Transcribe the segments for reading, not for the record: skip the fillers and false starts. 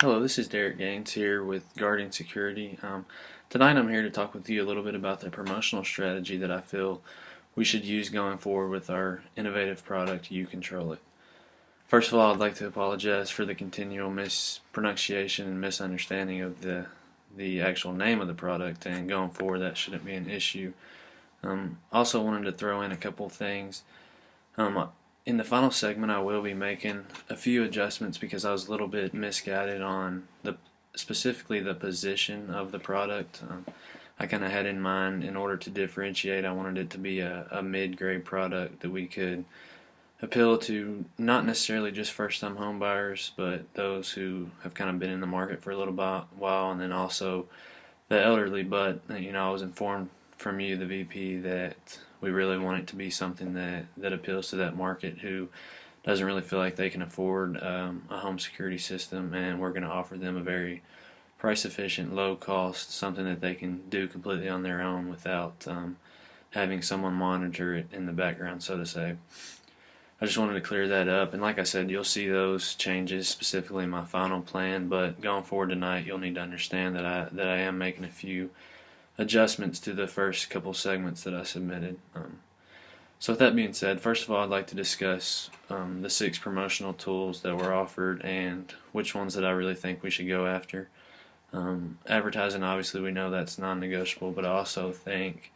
Hello, this is Derek Gaines here with Guardian Security. Tonight I'm here to talk with you a little bit about the promotional strategy that I feel we should use going forward with our innovative product, You Control It. First of all, I'd like to apologize for the continual mispronunciation and misunderstanding of the actual name of the product, and going forward that shouldn't be an issue. Also wanted to throw in a couple things. In the final segment, I will be making a few adjustments because I was a little bit misguided on specifically the position of the product. I kind of had in mind, in order to differentiate, I wanted it to be a mid-grade product that we could appeal to not necessarily just first-time home buyers, but those who have kind of been in the market for a little while, and then also the elderly. But I was informed from you, the VP, that we really want it to be something that appeals to that market who doesn't really feel like they can afford a home security system, and we're going to offer them a very price efficient, low cost, something that they can do completely on their own without having someone monitor it in the background, so to say. I just wanted to clear that up, and like I said, you'll see those changes specifically in my final plan, but going forward tonight, you'll need to understand that I am making a few adjustments to the first couple segments that I submitted. So with that being said, first of all, I'd like to discuss the 6 promotional tools that were offered and which ones that I really think we should go after. Advertising, obviously, we know that's non-negotiable, but I also think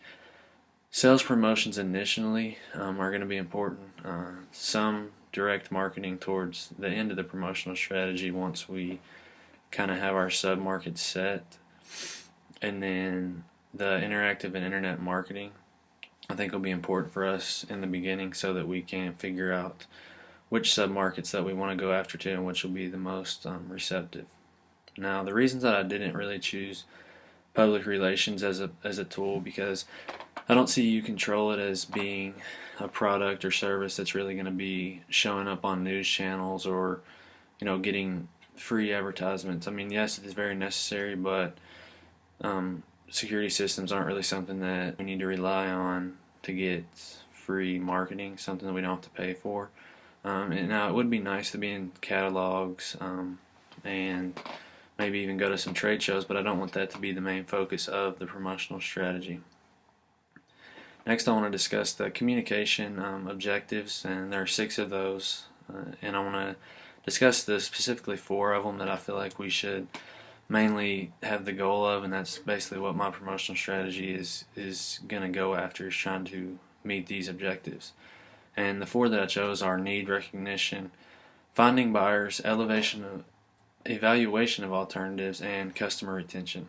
sales promotions initially are going to be important. Some direct marketing towards the end of the promotional strategy once we kind of have our sub-markets set, and then the interactive and internet marketing I think will be important for us in the beginning so that we can figure out which sub-markets that we want to go after to and which will be the most receptive. Now, the reasons that I didn't really choose public relations as a tool, because I don't see You Control It as being a product or service that's really going to be showing up on news channels or getting free advertisements. I mean, yes, it is very necessary, but security systems aren't really something that we need to rely on to get free marketing, something that we don't have to pay for. And now it would be nice to be in catalogs and maybe even go to some trade shows, but I don't want that to be the main focus of the promotional strategy. Next, I want to discuss the communication objectives, and there are 6 of those, and I want to discuss specifically 4 of them that I feel like we should mainly have the goal of, and that's basically what my promotional strategy is going to go after, is trying to meet these objectives. And the 4 that I chose are need recognition, finding buyers, evaluation of alternatives, and customer retention.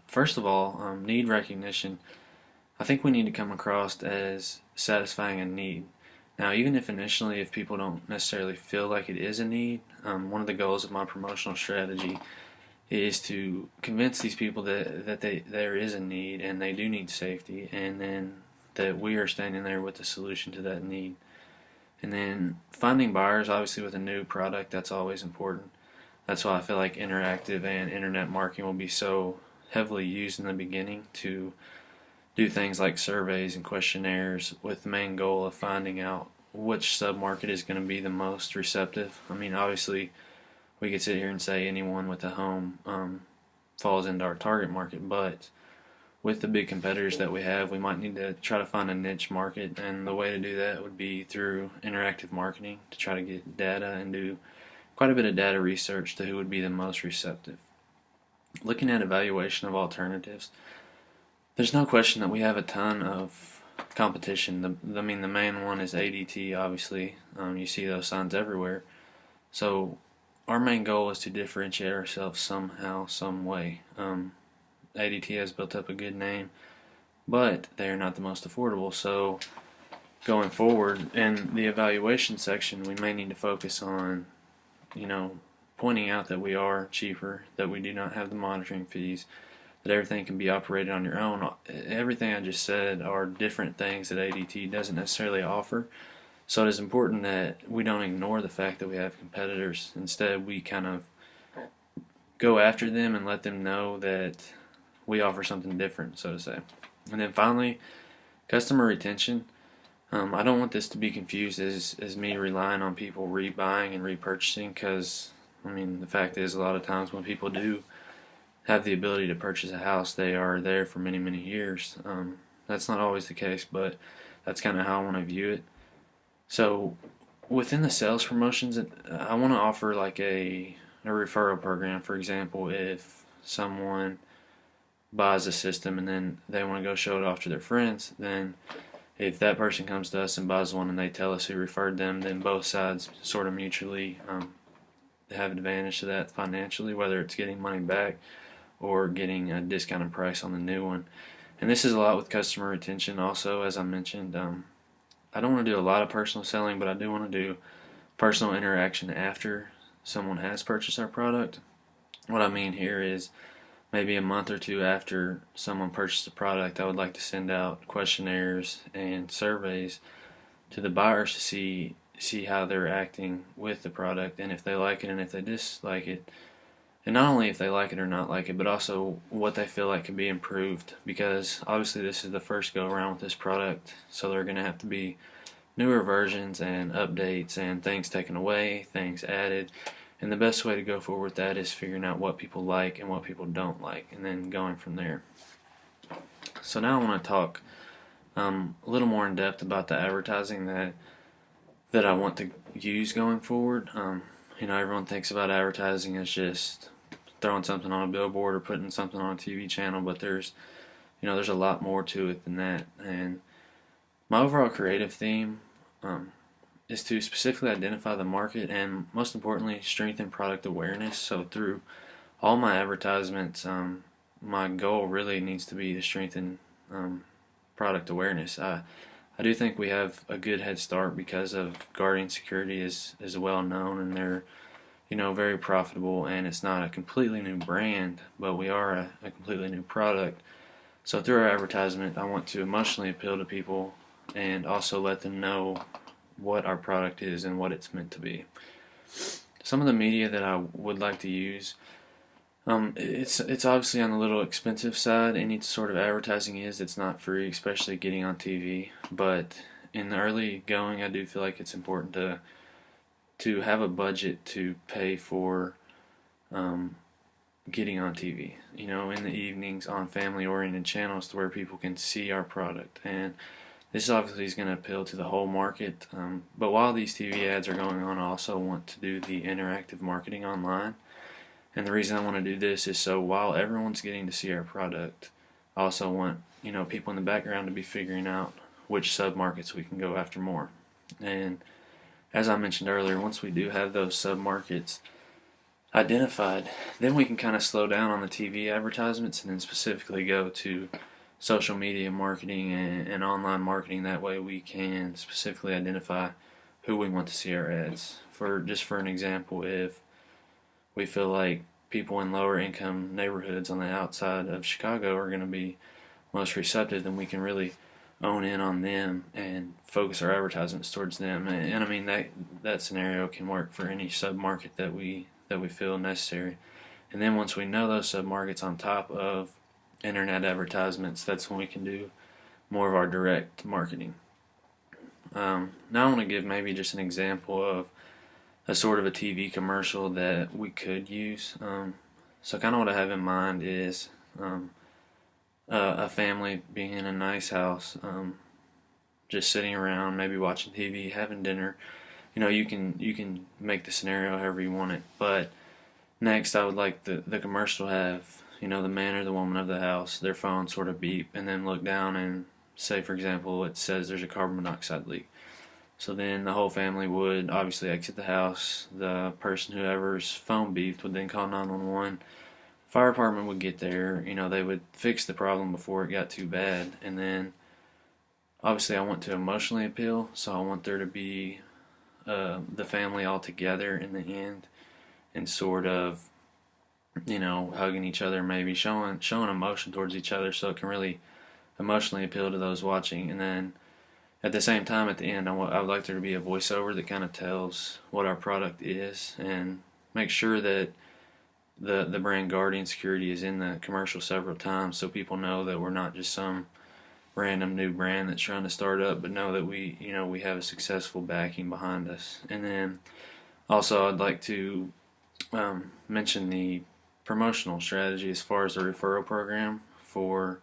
First of all, need recognition, I think we need to come across as satisfying a need. Now, even if initially, if people don't necessarily feel like it is a need, one of the goals of my promotional strategy is to convince these people that there is a need and they do need safety, and then that we are standing there with the solution to that need. And then finding buyers, obviously with a new product, that's always important. That's why I feel like interactive and internet marketing will be so heavily used in the beginning to do things like surveys and questionnaires with the main goal of finding out which sub-market is going to be the most receptive. I mean, obviously, we could sit here and say anyone with a home falls into our target market, but with the big competitors that we have, we might need to try to find a niche market, and the way to do that would be through interactive marketing, to try to get data and do quite a bit of data research to who would be the most receptive. Looking at evaluation of alternatives, there's no question that we have a ton of competition. The main one is ADT, obviously. You see those signs everywhere. So our main goal is to differentiate ourselves somehow, some way. ADT has built up a good name, but they are not the most affordable. So going forward in the evaluation section, we may need to focus on, pointing out that we are cheaper, that we do not have the monitoring fees, that everything can be operated on your own. Everything I just said are different things that ADT doesn't necessarily offer. So it is important that we don't ignore the fact that we have competitors. Instead, we kind of go after them and let them know that we offer something different, so to say. And then finally, customer retention. I don't want this to be confused as me relying on people rebuying and repurchasing, because I mean, the fact is, a lot of times when people do have the ability to purchase a house, they are there for many, many years. That's not always the case, but that's kind of how I want to view it. So, within the sales promotions, I want to offer like a referral program. For example, if someone buys a system and then they want to go show it off to their friends, then if that person comes to us and buys one and they tell us who referred them, then both sides sort of mutually have advantage to that financially, whether it's getting money back or getting a discounted price on the new one. And this is a lot with customer retention also, as I mentioned. I don't want to do a lot of personal selling, but I do want to do personal interaction after someone has purchased our product. What I mean here is maybe a month or two after someone purchased the product, I would like to send out questionnaires and surveys to the buyers to see how they're acting with the product and if they like it and if they dislike it. And not only if they like it or not like it, but also what they feel like can be improved. Because obviously this is the first go around with this product, so there are going to have to be newer versions and updates and things taken away, things added. And the best way to go forward with that is figuring out what people like and what people don't like, and then going from there. So now I want to talk a little more in depth about the advertising that I want to use going forward. Everyone thinks about advertising as just throwing something on a billboard or putting something on a TV channel, but there's a lot more to it than that. And my overall creative theme is to specifically identify the market and, most importantly, strengthen product awareness. So through all my advertisements, my goal really needs to be to strengthen product awareness. I do think we have a good head start because of Guardian Security is well known, and they're very profitable, and it's not a completely new brand, but we are a completely new product. So through our advertisement, I want to emotionally appeal to people and also let them know what our product is and what it's meant to be. Some of the media that I would like to use, it's obviously on the little expensive side. Any sort of advertising is. It's not free, especially getting on TV. But in the early going, I do feel like it's important to have a budget to pay for getting on TV. In the evenings on family-oriented channels to where people can see our product. And this obviously is going to appeal to the whole market. But while these TV ads are going on, I also want to do the interactive marketing online. And the reason I want to do this is so while everyone's getting to see our product, I also want people in the background to be figuring out which sub-markets we can go after more. And as I mentioned earlier, once we do have those sub-markets identified, then we can kind of slow down on the TV advertisements and then specifically go to social media marketing and online marketing. That way we can specifically identify who we want to see our ads. For an example, if we feel like people in lower income neighborhoods on the outside of Chicago are going to be most receptive, then we can really own in on them and focus our advertisements towards them. And I mean that scenario can work for any sub-market that we feel necessary. And then once we know those sub-markets on top of internet advertisements, that's when we can do more of our direct marketing. Now I want to give maybe just an example of a sort of a TV commercial that we could use. So kind of what I have in mind is a family being in a nice house, just sitting around, maybe watching TV, having dinner. You can make the scenario however you want it. But next, I would like the commercial to have the man or the woman of the house, their phone sort of beep, and then look down and say, for example, it says there's a carbon monoxide leak. So then the whole family would obviously exit the house. The person, whoever's phone beeped, would then call 911. Fire department would get there. They would fix the problem before it got too bad. And then obviously I want to emotionally appeal, so I want there to be the family all together in the end and sort of hugging each other, maybe showing emotion towards each other, so it can really emotionally appeal to those watching. And then at the same time, at the end, I would like there to be a voiceover that kind of tells what our product is and make sure that the brand Guardian Security is in the commercial several times, so people know that we're not just some random new brand that's trying to start up, but know that we have a successful backing behind us. And then also I'd like to mention the promotional strategy as far as the referral program for,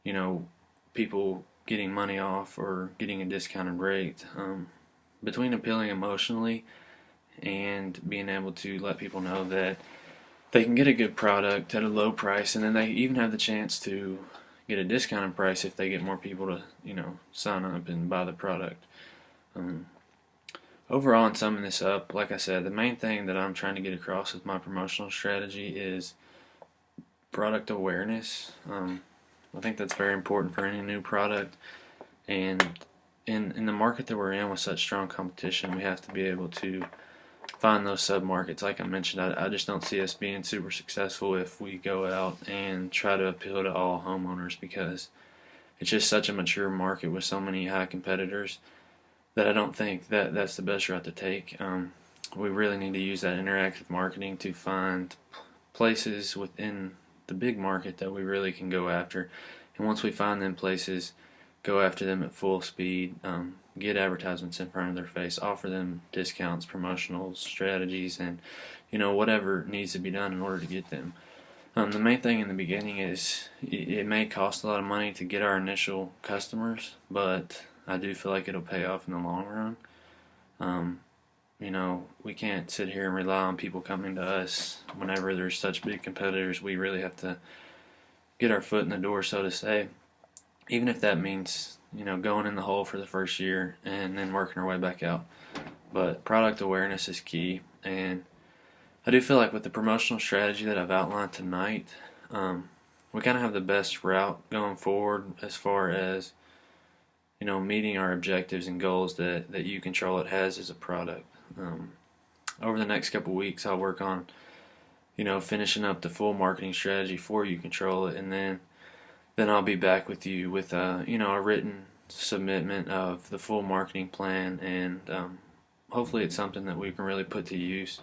you know, people getting money off or getting a discounted rate. Between appealing emotionally and being able to let people know that they can get a good product at a low price, and then they even have the chance to get a discounted price if they get more people to, sign up and buy the product. Um, Overall, in summing this up, like I said, the main thing that I'm trying to get across with my promotional strategy is product awareness. I think that's very important for any new product, and in the market that we're in with such strong competition, we have to be able to find those sub markets. Like I mentioned, I just don't see us being super successful if we go out and try to appeal to all homeowners, because it's just such a mature market with so many high competitors that I don't think that that's the best route to take. We really need to use that interactive marketing to find places within the big market that we really can go after. And once we find them places, go after them at full speed, get advertisements in front of their face, offer them discounts, promotional strategies, and whatever needs to be done in order to get them. The main thing in the beginning is it may cost a lot of money to get our initial customers, but I do feel like it'll pay off in the long run. Um, we can't sit here and rely on people coming to us whenever there's such big competitors. We really have to get our foot in the door, so to say, even if that means, going in the hole for the first year and then working our way back out. But product awareness is key, and I do feel like with the promotional strategy that I've outlined tonight, we kind of have the best route going forward as far as meeting our objectives and goals that You Control It has as a product. Over the next couple weeks, I'll work on finishing up the full marketing strategy for You Control It, and then I'll be back with you with a written submitment of the full marketing plan, and hopefully it's something that we can really put to use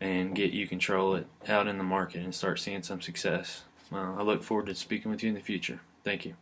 and get You Control It out in the market and start seeing some success. I look forward to speaking with you in the future. Thank you.